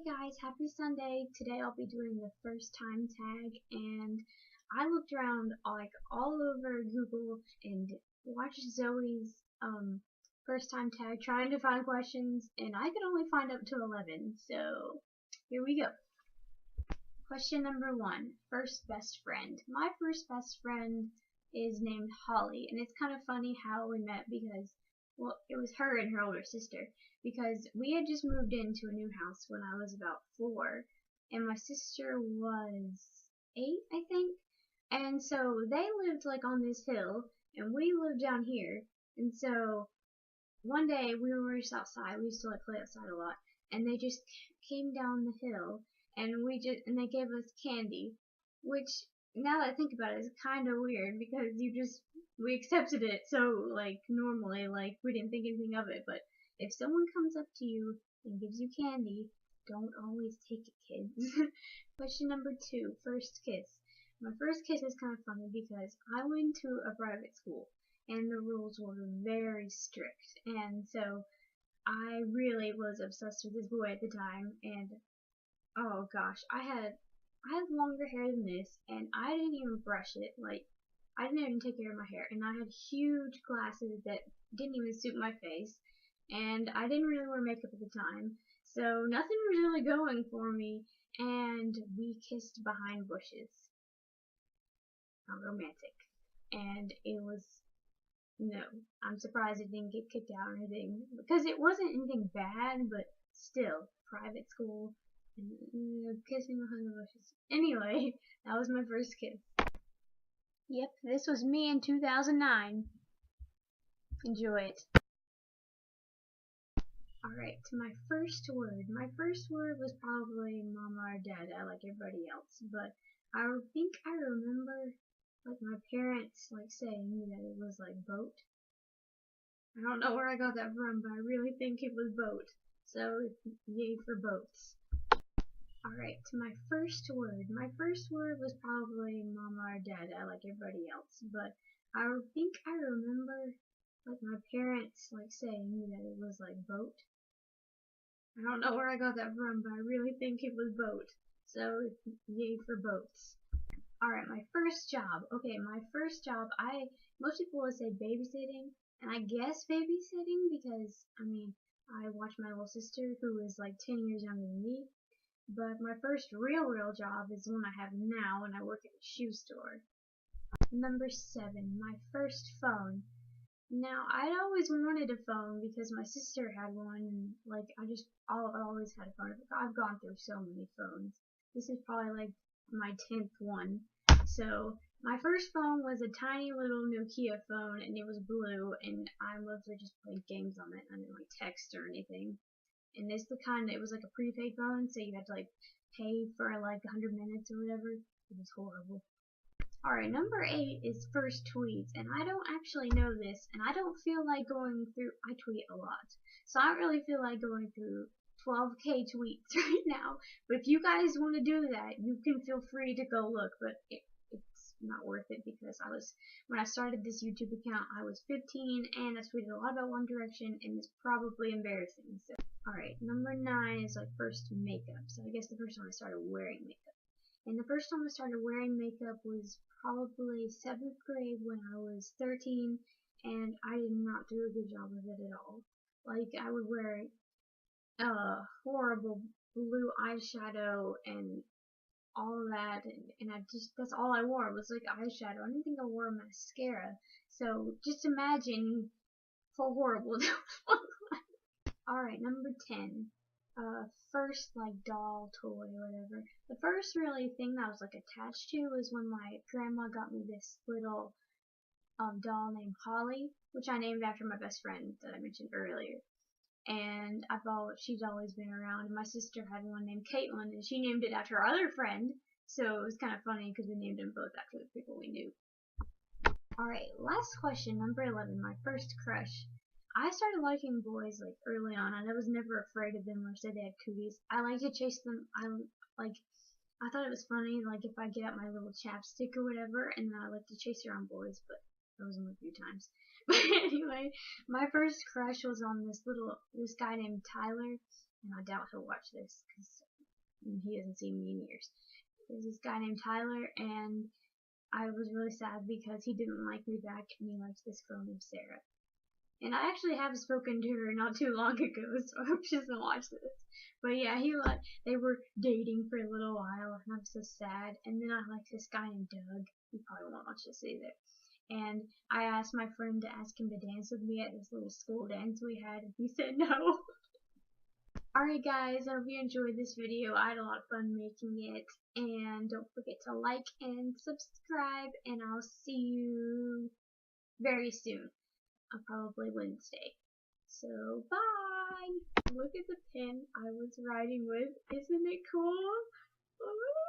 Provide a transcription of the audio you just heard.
guys, happy Sunday. Today I'll be doing the first time tag, and I looked around all over Google and watched Zoe's first time tag trying to find questions, and I could only find up to 11. So here we go. Question number 1, first best friend. My first best friend is named Holly, and it's kind of funny how we met because, well, it was her and her older sister, because we had just moved into a new house when I was about 4, and my sister was 8, I think, and so they lived on this hill, and we lived down here, and so one day we were just outside. We used to play outside a lot, and they just came down the hill, and they gave us candy, which, now that I think about it, is kind of weird because we accepted it so normally, we didn't think anything of it. But if someone comes up to you and gives you candy, don't always take it, kids. Question number 2, first kiss. My first kiss is kind of funny because I went to a private school and the rules were very strict, and so I really was obsessed with this boy at the time. And oh gosh, I had longer hair than this, and I didn't even brush it. I didn't even take care of my hair, and I had huge glasses that didn't even suit my face, and I didn't really wear makeup at the time, so nothing was really going for me, and we kissed behind bushes. Not romantic. And it was, no, I'm surprised it didn't get kicked out or anything, because it wasn't anything bad, but still, private school, and kissing behind the bushes. Anyway, that was my first kiss. Yep, this was me in 2009. Enjoy it. Alright, to my first word. My first word was probably mama or dada, like everybody else, but I think I remember my parents saying that it was boat. I don't know where I got that from, but I really think it was boat. So yay for boats. Alright, to my first word. My first word was probably mama or dada, like everybody else, but I think I remember my parents saying that it was boat. I don't know where I got that from, but I really think it was boat. So yay for boats. Alright, my first job. Okay, my first job, most people would say babysitting, and I guess babysitting because, I watched my little sister who is 10 years younger than me, but my first real job is the one I have now, and I work at a shoe store. Number 7, my first phone. Now, I'd always wanted a phone because my sister had one, and I always had a phone. I've gone through so many phones. This is probably my 10th one. So my first phone was a tiny little Nokia phone, and it was blue, and I mostly just played games on it. I didn't text or anything. And this it was a prepaid phone, so you had to pay for 100 minutes or whatever. It was horrible. Alright, number 8 is first tweets, and I don't actually know this, and I don't feel like going through, I tweet a lot, so I don't really feel like going through 12k tweets right now, but if you guys want to do that, you can feel free to go look, but it's not worth it because when I started this YouTube account, I was 15, and I tweeted a lot about One Direction, and it's probably embarrassing, so. Alright, number 9 is first makeup, so I guess the first time I started wearing makeup. And the first time I started wearing makeup was probably 7th grade when I was 13, and I did not do a good job of it at all. I would wear horrible blue eyeshadow and all of that, and that's all I wore was eyeshadow. I didn't think I wore mascara, so just imagine how horrible that was. Alright, number 10. First doll toy or whatever. The first really thing that I was attached to was when my grandma got me this little doll named Holly, which I named after my best friend that I mentioned earlier. And she's always been around. And my sister had one named Caitlin, and she named it after her other friend. So it was kind of funny because we named them both after the people we knew. Alright, last question, number 11, my first crush. I started liking boys early on, and I was never afraid of them or said they had cooties. I like to chase them. I thought it was funny, if I get out my little chapstick or whatever, and then I like to chase around boys, but that was only a few times. But anyway, my first crush was on this guy named Tyler, and I doubt he'll watch this because and he hasn't seen me in years. There's this guy named Tyler, and I was really sad because he didn't like me back, and he likes this girl named Sarah. And I actually have spoken to her not too long ago, so I hope she doesn't watch this. But yeah, they were dating for a little while, and I'm so sad. And then I like this guy named Doug. He probably won't watch this either. And I asked my friend to ask him to dance with me at this little school dance we had, and he said no. Alright guys, I hope you enjoyed this video. I had a lot of fun making it. And don't forget to like and subscribe, and I'll see you very soon. Probably Wednesday. So, bye! Look at the pen I was writing with. Isn't it cool? Ooh.